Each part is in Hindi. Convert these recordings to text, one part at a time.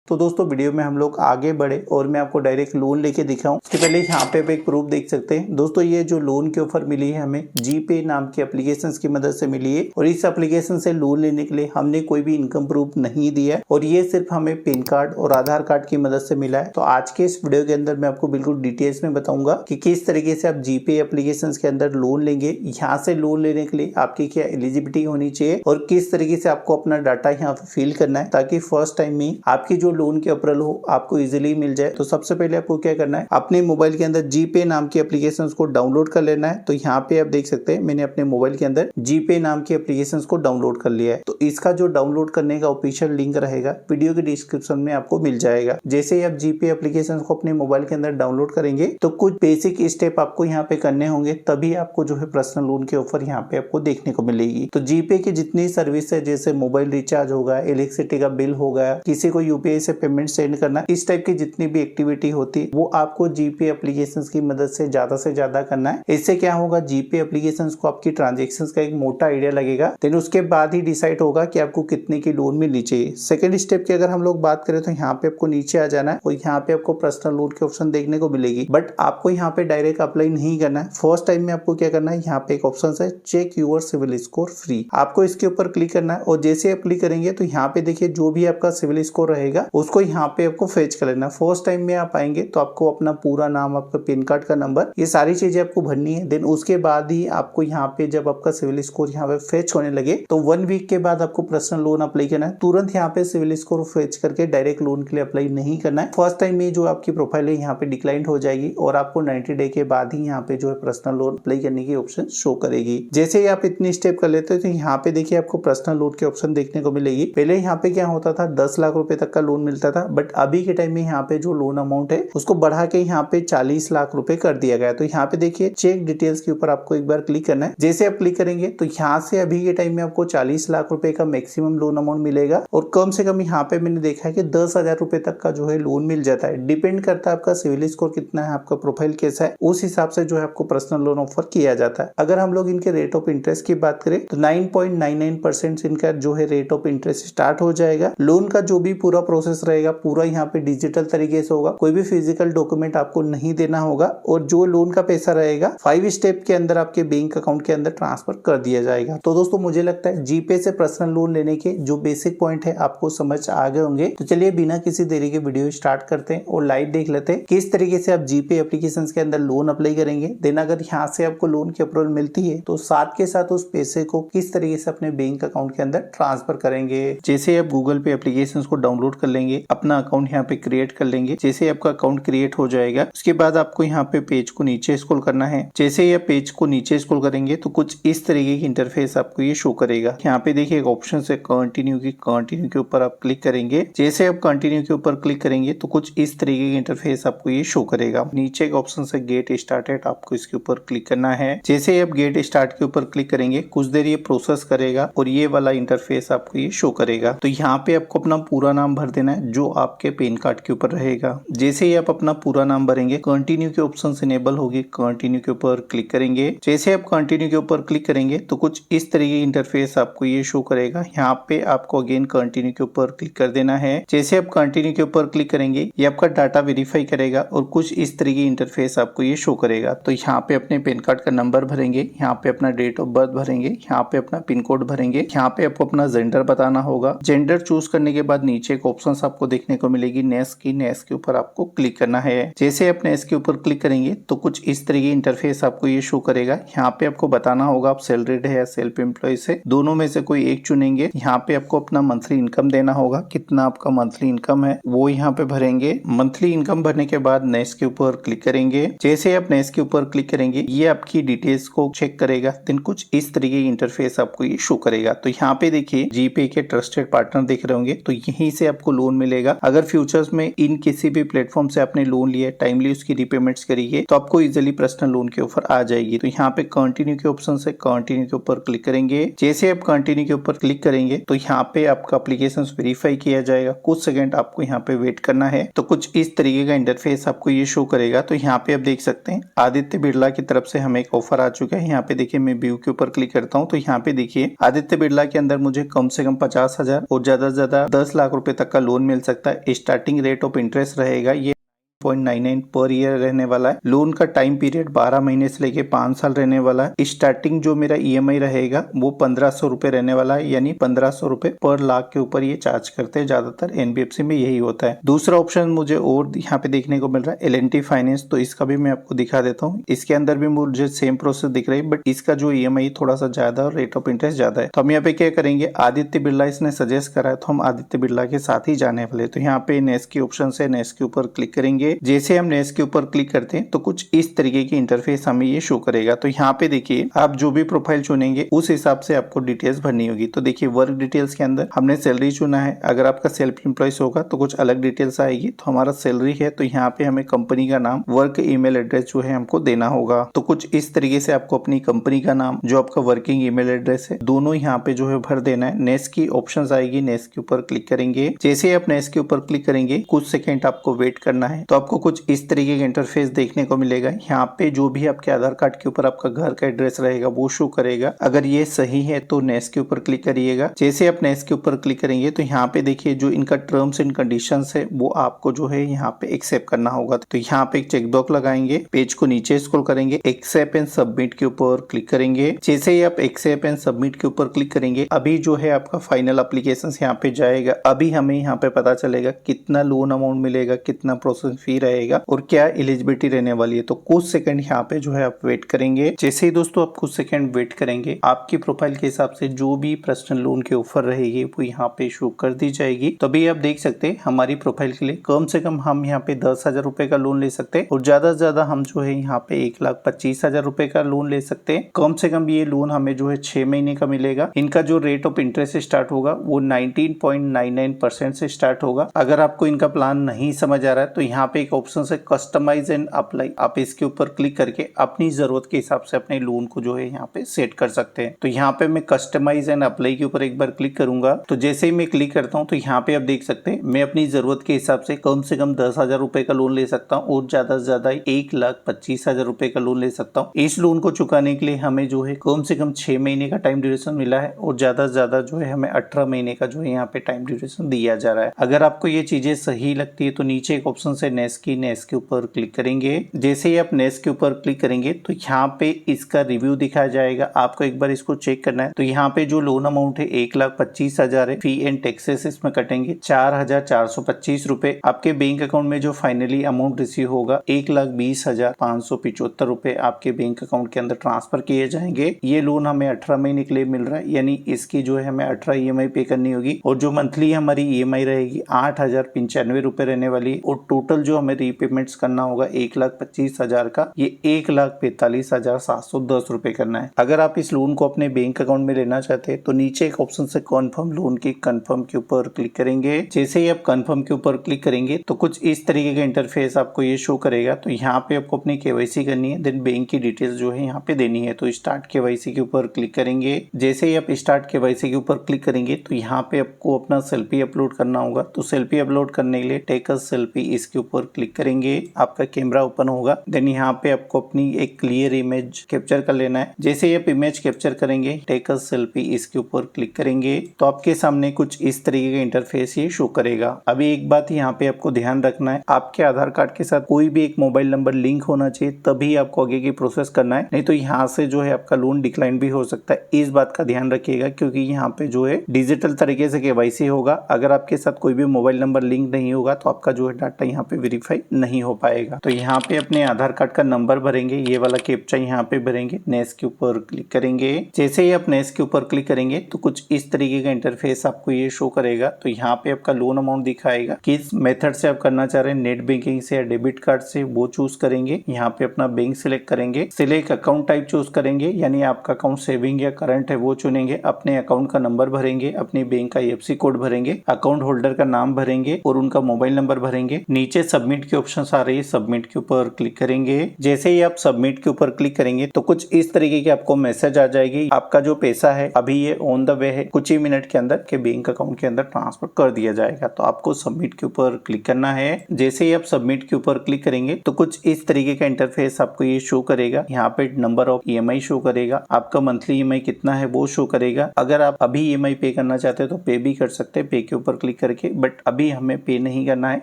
तो दोस्तों वीडियो में हम लोग आगे बढ़े और मैं आपको डायरेक्ट लोन लेके दिखाऊं। उसके पहले यहाँ पे आप एक प्रूफ देख सकते हैं। दोस्तों ये जो लोन की ऑफर मिली है हमें जीपे नाम की एप्लीकेशन की मदद से मिली है और इस एप्लीकेशन से लोन लेने के लिए हमने कोई भी इनकम प्रूफ नहीं दिया और ये सिर्फ हमें पैन कार्ड और आधार कार्ड की मदद से मिला है। तो आज के इस वीडियो के अंदर मैं आपको बिल्कुल डिटेल्स में बताऊंगा कि किस तरीके से आप जीपे एप्लीकेशन के अंदर लोन लेंगे, यहाँ से लोन लेने के लिए आपकी क्या एलिजिबिलिटी होनी चाहिए और किस तरीके से आपको अपना डाटा यहाँ पे फिल करना है ताकि फर्स्ट टाइम में आपकी जो लोन की अप्रूवल हो आपको इजीली मिल जाए। तो सबसे पहले आपको क्या करना है, अपने मोबाइल के अंदर जीपे नाम की एप्लीकेशन को डाउनलोड कर लेना है। तो यहाँ पे आप देख सकते हैं मैंने अपने मोबाइल के अंदर जीपे नाम की एप्लीकेशन को डाउनलोड कर लिया है। तो इसका जो डाउनलोड करने का ऑफिशियल लिंक रहेगा वीडियो के डिस्क्रिप्शन में आपको मिल जाएगा। जैसे ही आप जीपे एप्लीकेशन को अपने मोबाइल के अंदर डाउनलोड करेंगे तो कुछ बेसिक स्टेप आपको यहाँ पे करने होंगे, तभी आपको जो है पर्सनल लोन की ऑफर यहाँ पे आपको देखने को मिलेगी। तो जीपे की जितनी सर्विस है जैसे मोबाइल रिचार्ज होगा, इलेक्ट्रिसिटी का बिल होगा, किसी को यूपीआई से पेमेंट सेंड करना, इस टाइप की जितनी भी एक्टिविटी होती है वो आपको जीपे एप्लीकेशन की मदद से ज्यादा करना है। इससे क्या होगा, जीपे एप्लीकेशन को आपकी ट्रांजेक्शन का एक मोटा आइडिया लगेगा, देन उसके बाद ही डिसाइड होगा कि आपको कितने की लोन मिलनी चाहिए। सेकंड स्टेप की अगर हम लोग बात करें तो यहाँ पे आपको नीचे आ जाना है और यहाँ पे आपको पर्सनल लोन की ऑप्शन देखने को मिलेगी, बट आपको यहाँ पे डायरेक्ट अप्लाई नहीं करना है। फर्स्ट टाइम में आपको क्या करना है, यहाँ पे एक ऑप्शन है check your CIBIL score free, आपको इसके ऊपर क्लिक करना है और जैसे आप क्लिक करेंगे तो यहाँ पे देखिए जो भी आपका सिविल स्कोर रहेगा उसको यहाँ पे आपको फेच कर लेना। फर्स्ट टाइम में आप आएंगे तो आपको अपना पूरा नाम, आपका पैन कार्ड का नंबर, ये सारी चीजें आपको भरनी है। देन उसके बाद ही आपको यहाँ पे जब आपका सिविल स्कोर यहाँ पे फेच होने लगे तो 1 वीक के बाद आपको पर्सनल लोन अप्लाई करना है। तुरंत यहाँ पे सिविल स्कोर फेच करके डायरेक्ट लोन के लिए अप्लाई नहीं करना है। फर्स्ट टाइम में जो आपकी प्रोफाइल है यहाँ पे डिक्लाइन हो जाएगी और आपको 90 डे के बाद ही यहाँ पे जो है पर्सनल लोन अप्लाई करने की ऑप्शन शो करेगी। जैसे ही आप इतनी स्टेप कर लेते हो तो यहाँ पे देखिए आपको पर्सनल लोन की ऑप्शन देखने को मिलेगी। पहले यहाँ पे क्या होता था 10 लाख रुपए तक का लोन मिलता था, बट अभी के टाइम में यहाँ पे जो लोन अमाउंट है उसको बढ़ा के यहाँ पे 40 लाख रुपए कर दिया गया। तो यहाँ पे देखिए चेक डिटेल्स के ऊपर आपको एक बार क्लिक करना है। जैसे आप क्लिक करेंगे तो यहाँ से अभी के टाइम में आपको 40 लाख रुपए का मैक्सिमम लोन अमाउंट मिलेगा और कम से कम यहाँ पे मैंने देखा है कि 10,000 रुपए तक का जो है लोन मिल जाता है। डिपेंड करता है आपका सिविल स्कोर कितना है, आपका प्रोफाइल कैसा है, उस हिसाब से जो है आपको पर्सनल लोन ऑफर किया जाता है। अगर हम लोग इनके रेट ऑफ इंटरेस्ट की बात करें तो 9.99% इनका जो है रेट ऑफ इंटरेस्ट स्टार्ट हो जाएगा। लोन का जो भी पूरा प्रोसेस रहेगा पूरा यहाँ पे डिजिटल तरीके से होगा, कोई भी फिजिकल डॉक्यूमेंट आपको नहीं देना होगा और जो लोन का पैसा रहेगा 5 स्टेप के अंदर आपके बैंक अकाउंट के अंदर ट्रांसफर कर दिया जाएगा। तो दोस्तों मुझे लगता है जीपे से पर्सनल लोन लेने के जो बेसिक पॉइंट है आपको समझ आ गए होंगे। तो चलिए बिना किसी देरी के वीडियो स्टार्ट करते हैं और लाइव देख लेते हैं किस तरीके से आप जीपे एप्लीकेशन के अंदर लोन अप्लाई करेंगे। देन अगर यहाँ से आपको लोन की अप्रूवल मिलती है तो साथ के साथ उस पैसे को किस तरीके से अपने बैंक अकाउंट के अंदर ट्रांसफर करेंगे। जैसे आप गूगल पे एप्लीकेशन को डाउनलोड कर लेंगे, अपना अकाउंट यहाँ पे क्रिएट कर लेंगे। जैसे आपका अकाउंट क्रिएट हो जाएगा उसके बाद आपको यहाँ पे पेज को नीचे स्क्रॉल करना है। जैसे ही आप पेज को नीचे स्क्रॉल करेंगे तो कुछ इस तरीके की इंटरफेस आपको ये शो करेगा। यहाँ पे देखिए एक ऑप्शन है कंटिन्यू के ऊपर आप क्लिक करेंगे। जैसे आप कंटिन्यू के ऊपर क्लिक करेंगे तो कुछ इस तरीके की इंटरफेस आपको ये शो करेगा। नीचे एक ऑप्शन है गेट स्टार्टेड, आपको इसके ऊपर क्लिक करना है। जैसे ही आप गेट स्टार्ट के ऊपर क्लिक करेंगे कुछ देर ये प्रोसेस करेगा और ये वाला इंटरफेस आपको ये शो करेगा। तो यहाँ पे आपको अपना पूरा नाम भर देना है जो आपके पैन कार्ड के ऊपर रहेगा। जैसे ही आप अपना पूरा नाम भरेंगे कंटिन्यू के ऑप्शन इनेबल होगी, कंटिन्यू के ऊपर क्लिक करेंगे। जैसे आप कंटिन्यू के ऊपर क्लिक करेंगे तो कुछ इस तरीके इंटरफेस आपको ये शो करेगा। यहाँ पे आपको अगेन कंटिन्यू के ऊपर क्लिक कर देना है। जैसे आप कंटिन्यू के ऊपर क्लिक करेंगे ये आपका डाटा वेरीफाई करेगा और कुछ इस तरीके इंटरफेस आपको ये शो करेगा। तो यहाँ पे अपने पैन कार्ड का नंबर भरेंगे, यहाँ पे अपना डेट ऑफ बर्थ भरेंगे, यहाँ पे अपना पिन कोड भरेंगे, यहाँ पे आपको अपना जेंडर बताना होगा। जेंडर चूज करने के बाद नीचे एक ऑप्शन आपको देखने को मिलेगी नेक्स्ट के ऊपर आपको क्लिक करना है। जैसे आप नेक्स्ट के ऊपर क्लिक करेंगे तो कुछ इस तरीके इंटरफेस आपको ये शो करेगा। यहाँ पे आपको बताना होगा आप सैलरीड है या सेल्फ एम्प्लॉय से, दोनों में से कोई एक चुनेंगे। यहाँ पे आपको अपना मंथली इनकम देना होगा, कितना आपका मंथली इनकम है वो यहाँ पे भरेंगे। मंथली इनकम भरने के बाद नेक्स्ट के ऊपर क्लिक करेंगे। जैसे आप नेक्स्ट के ऊपर क्लिक करेंगे ये आपकी डिटेल्स को चेक करेगा। देन कुछ इस तरीके इंटरफेस आपको ये शो करेगा। तो यहाँ पे देखिए जीपे के ट्रस्टेड पार्टनर दिख रहे होंगे, तो यहीं से आपको लोन मिलेगा। अगर फ्यूचर्स में इन किसी भी प्लेटफॉर्म से आपने लोन लिया, टाइमली उसकी रीपेमेंट्स करिए तो आपको इजीली पर्सनल लोन के ऑफर आ जाएगी। तो यहाँ पे कंटिन्यू के ऑप्शन से कंटिन्यू के ऊपर क्लिक करेंगे। जैसे आप कंटिन्यू के ऊपर क्लिक करेंगे तो यहाँ पे आपका एप्लीकेशन वेरीफाई किया जाएगा। कुछ सेकंड आपको यहाँ पे वेट करना है। तो कुछ इस तरीके का इंटरफेस आपको ये शो करेगा। तो यहाँ पे आप देख सकते हैं आदित्य बिरला की तरफ से हमें एक ऑफर आ चुका है। यहाँ पे देखिए मैं व्यू के ऊपर क्लिक करता हूँ तो यहाँ पे देखिए आदित्य बिरला के अंदर मुझे कम से कम 50,000 और ज्यादा से ज्यादा 10 लाख रुपए तक का लोन लोन मिल सकता है। स्टार्टिंग रेट ऑफ इंटरेस्ट रहेगा ये 0.99 पर ईयर रहने वाला है। लोन का टाइम पीरियड 12 महीने से लेके 5 साल रहने वाला है। स्टार्टिंग जो मेरा ईएमआई रहेगा वो 1500 रुपए रहने वाला है, यानी 1500 रुपए पर लाख के ऊपर ये चार्ज करते हैं। ज्यादातर एनबीएफसी में यही होता है। दूसरा ऑप्शन मुझे और यहाँ पे देखने को मिल रहा है L&T फाइनेंस, तो इसका भी मैं आपको दिखा देता हूँ। इसके अंदर भी मुझे सेम प्रोसेस दिख रही है, बट इसका जो ईएमआई थोड़ा सा ज्यादा और रेट ऑफ इंटरेस्ट ज्यादा है। तो हम यहाँ पे क्या करेंगे, आदित्य बिरला इसने सजेस्ट करा है तो हम आदित्य बिरला के साथ ही जाने वाले। तो यहाँ पे नेक्स्ट की ऑप्शन है, नेक्स्ट के ऊपर क्लिक करेंगे। जैसे हम नेक्स्ट के ऊपर क्लिक करते हैं तो कुछ इस तरीके की इंटरफेस हमें ये शो करेगा। तो यहाँ पे देखिए आप जो भी प्रोफाइल चुनेंगे उस हिसाब से आपको डिटेल्स भरनी होगी। तो देखिए वर्क डिटेल्स के अंदर हमने सैलरी चुना है। अगर आपका सेल्फ एम्प्लॉयज होगा तो कुछ अलग डिटेल्स आएगी। तो हमारा सैलरी है तो यहाँ पे हमें कंपनी का नाम, वर्क ईमेल एड्रेस जो है हमको देना होगा। तो कुछ इस तरीके से आपको अपनी कंपनी का नाम, जो आपका वर्किंग ईमेल एड्रेस है, दोनों यहाँ पे जो है भर देना है। नेक्स्ट की ऑप्शन आएगी, नेक्स्ट के ऊपर क्लिक करेंगे। जैसे आप नेक्स्ट के ऊपर क्लिक करेंगे कुछ सेकेंड आपको वेट करना है। तो आपको कुछ इस तरीके का इंटरफेस देखने को मिलेगा। यहाँ पे जो भी आपके आधार कार्ड के ऊपर आपका घर का एड्रेस रहेगा वो शो करेगा। अगर ये सही है तो नेक्स्ट के ऊपर क्लिक करिएगा। जैसे आप नेक्स्ट के ऊपर क्लिक करेंगे तो यहाँ पे देखिए जो इनका टर्म्स एंड कंडीशंस है वो आपको जो है यहाँ पे एक्सेप्ट करना होगा। तो यहाँ पे एक चेकबॉक्स लगाएंगे, पेज को नीचे स्क्रॉल करेंगे, एक्सेप्ट एंड सबमिट के ऊपर क्लिक करेंगे। जैसे ही आप एक्सेप्ट एंड सबमिट के ऊपर क्लिक करेंगे अभी जो है आपका फाइनल एप्लीकेशन यहाँ पे जाएगा। अभी हमें यहाँ पे पता चलेगा कितना लोन अमाउंट मिलेगा, कितना प्रोसेस फी रहेगा और क्या एलिजिबिलिटी रहने वाली है। तो कुछ सेकंड यहाँ पे जो है आप वेट करेंगे। जैसे ही दोस्तों आप कुछ सेकंड वेट करेंगे आपकी प्रोफाइल के हिसाब से जो भी पर्सनल लोन की ऑफर रहेगी वो यहाँ पे शो कर दी जाएगी। तो अभी आप देख सकते हैं हमारी प्रोफाइल के लिए कम से कम हम यहाँ पे 10,000 रुपए का लोन ले सकते हैं और ज्यादा से ज्यादा हम जो है यहाँ पे 1,25,000 रुपए का लोन ले सकते हैं। कम से कम ये लोन हमें जो है 6 महीने का मिलेगा। इनका जो रेट ऑफ इंटरेस्ट स्टार्ट होगा वो 19.99% से स्टार्ट होगा। अगर आपको इनका प्लान नहीं समझ आ रहा है तो यहाँ पे एक ऑप्शन है कस्टमाइज एंड अप्लाई, आप इसके ऊपर क्लिक करके अपनी जरूरत के हिसाब से अपने लोन को जो है यहाँ पे सेट कर सकते हैं। तो यहाँ पे मैं कस्टमाइज एंड अप्लाई के ऊपर एक बार क्लिक करूंगा। तो जैसे ही मैं क्लिक करता हूँ तो यहाँ पे आप देख सकते हैं मैं अपनी जरूरत के हिसाब से कम 10,000 रुपए का लोन ले सकता हूँ और ज्यादा से ज्यादा 1,25,000 रुपए का लोन ले सकता हूँ। इस लोन को चुकाने के लिए हमें जो है कम से कम 6 महीने का टाइम ड्यूरेशन मिला है और ज्यादा से ज्यादा जो है हमें 18 महीने का जो है यहाँ पे टाइम ड्यूरेशन दिया जा रहा है। अगर आपको ये चीजें सही लगती है तो नीचे एक ऑप्शन है नेक्स्ट के ऊपर क्लिक करेंगे। जैसे ही आप नेक्स्ट के ऊपर क्लिक करेंगे तो यहाँ पे इसका रिव्यू दिखाया जाएगा। आपको एक बार इसको चेक करना है। तो यहाँ पे जो लोन अमाउंट है 1,25,000 है। फी एंड टैक्सेस इसमें कटेंगे 4,425 रुपए। आपके बैंक अकाउंट में जो फाइनली अमाउंट रिसीव होगा 1,20,575 रुपए आपके बैंक अकाउंट के अंदर ट्रांसफर किए जाएंगे। ये लोन हमें 18 महीने के लिए मिल रहा है, यानी इसकी जो है हमें 18 ईएमआई पे करनी होगी और जो मंथली हमारी ईएमआई रहेगी 8,095 रुपए रहने वाली है और टोटल जो हमें रीपेमेंट्स करना होगा 1,25,000 का, ये 1,45,710 रुपए करना है। अगर आप इस लोन को अपने बैंक अकाउंट में लेना चाहते हैं तो नीचे एक ऑप्शन से कन्फर्म लोन की कन्फर्म के ऊपर क्लिक करेंगे। जैसे ही आप कन्फर्म के ऊपर क्लिक करेंगे तो कुछ इस तरीके का इंटरफेस आपको ये शो करेगा। तो यहाँ पे आपको अपनी केवाईसी करनी है, देन बैंक की डिटेल्स जो है यहाँ पे देनी है। तो स्टार्ट केवाईसी के ऊपर क्लिक करेंगे। जैसे ही आप स्टार्ट केवाईसी के ऊपर क्लिक करेंगे तो यहाँ पे आपको अपना सेल्फी अपलोड करना होगा। तो सेल्फी अपलोड करने के लिए टेक अ सेल्फी इसके ऊपर क्लिक करेंगे। आपका कैमरा ओपन होगा, देन यहाँ पे आपको अपनी एक क्लियर इमेज कैप्चर कर लेना है। जैसे ही आप इमेज कैप्चर करेंगे टेक अ सेल्फी इसके ऊपर क्लिक करेंगे तो आपके सामने कुछ इस तरीके का इंटरफेस ये शो करेगा। अभी एक बात यहाँ पे आपको ध्यान रखना है, आपके आधार कार्ड के साथ कोई भी एक मोबाइल नंबर लिंक होना चाहिए तभी आपको आगे की प्रोसेस करना है, नहीं तो यहाँ से जो है आपका लोन डिक्लाइन भी हो सकता है। इस बात का ध्यान रखिएगा क्योंकि यहाँ पे जो है डिजिटल तरीके से केवाईसी होगा। अगर आपके साथ कोई भी मोबाइल नंबर लिंक नहीं होगा तो आपका जो है डाटा यहाँ पे वेरीफाई नहीं हो पाएगा। तो यहाँ पे अपने आधार कार्ड का नंबर भरेंगे, ये वाला कैप्चा यहाँ पे भरेंगे, नेक्स्ट के ऊपर क्लिक करेंगे। जैसे ही आप नेक्स्ट के ऊपर क्लिक करेंगे तो कुछ इस तरीके का इंटरफेस आपको ये शो करेगा। तो यहाँ पे आपका लोन अमाउंट दिखाएगा, किस मेथड से आप करना चाह रहे हैं, नेट बैंकिंग से या डेबिट कार्ड से, वो चूज करेंगे। यहाँ पे अपना बैंक सिलेक्ट करेंगे, सिलेक्ट अकाउंट टाइप चूज करेंगे, यानी आपका अकाउंट सेविंग या करंट है वो चुनेंगे। अपने अकाउंट का नंबर भरेंगे, अपने बैंक का IFSC कोड भरेंगे, अकाउंट होल्डर का नाम भरेंगे और उनका मोबाइल नंबर भरेंगे। नीचे सबमिट सबमिट के ऑप्शन आ रही है, सबमिट के ऊपर क्लिक करेंगे। जैसे ही आप सबमिट के ऊपर क्लिक करेंगे तो कुछ इस तरीके की आपको मैसेज आ जाएगी, आपका जो पैसा है अभी ये ऑन द वे है, कुछ ही मिनट के अंदर के बैंक अकाउंट के अंदर ट्रांसफर कर दिया जाएगा। तो आपको सबमिट के ऊपर क्लिक करना है। जैसे ही आप सबमिट के ऊपर क्लिक करेंगे तो कुछ इस तरीके का इंटरफेस आपको ये शो करेगा। यहाँ पे नंबर ऑफ EMI शो करेगा, आपका मंथली EMI कितना है वो शो करेगा। अगर आप अभी EMI पे करना चाहते हैं तो पे भी कर सकते हैं, पे के ऊपर क्लिक करके, बट अभी हमें पे नहीं करना है।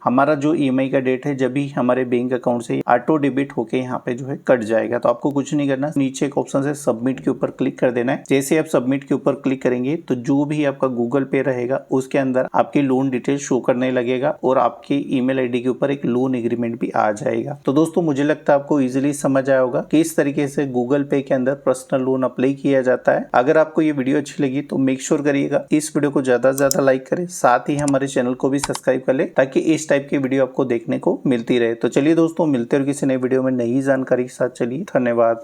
हमारा जो EMI का डेट है जब भी हमारे बैंक अकाउंट से ऑटो डेबिट होके यहाँ पे जो है कट जाएगा। तो आपको कुछ नहीं करना, नीचे एक ऑप्शन है सबमिट के ऊपर क्लिक कर देना है। जैसे आप सबमिट के ऊपर क्लिक करेंगे तो जो भी आपका गूगल पे रहेगा उसके अंदर आपकी लोन डिटेल शो करने लगेगा और आपकी ईमेल आईडी के ऊपर एक लोन एग्रीमेंट भी आ जाएगा। तो दोस्तों मुझे लगता है आपको इजीली समझ आया होगा कि इस तरीके से गूगल पे के अंदर पर्सनल लोन अप्लाई किया जाता है। अगर आपको ये वीडियो अच्छी लगी तो मेक श्योर करिएगा इस वीडियो को ज्यादा से ज्यादा लाइक करें, साथ ही हमारे चैनल को भी सब्सक्राइब कर ले ताकि इस टाइप की वीडियो आपको देखने को मिलती रहे। तो चलिए दोस्तों मिलते हैं किसी नई वीडियो में नई जानकारी के साथ। चलिए धन्यवाद।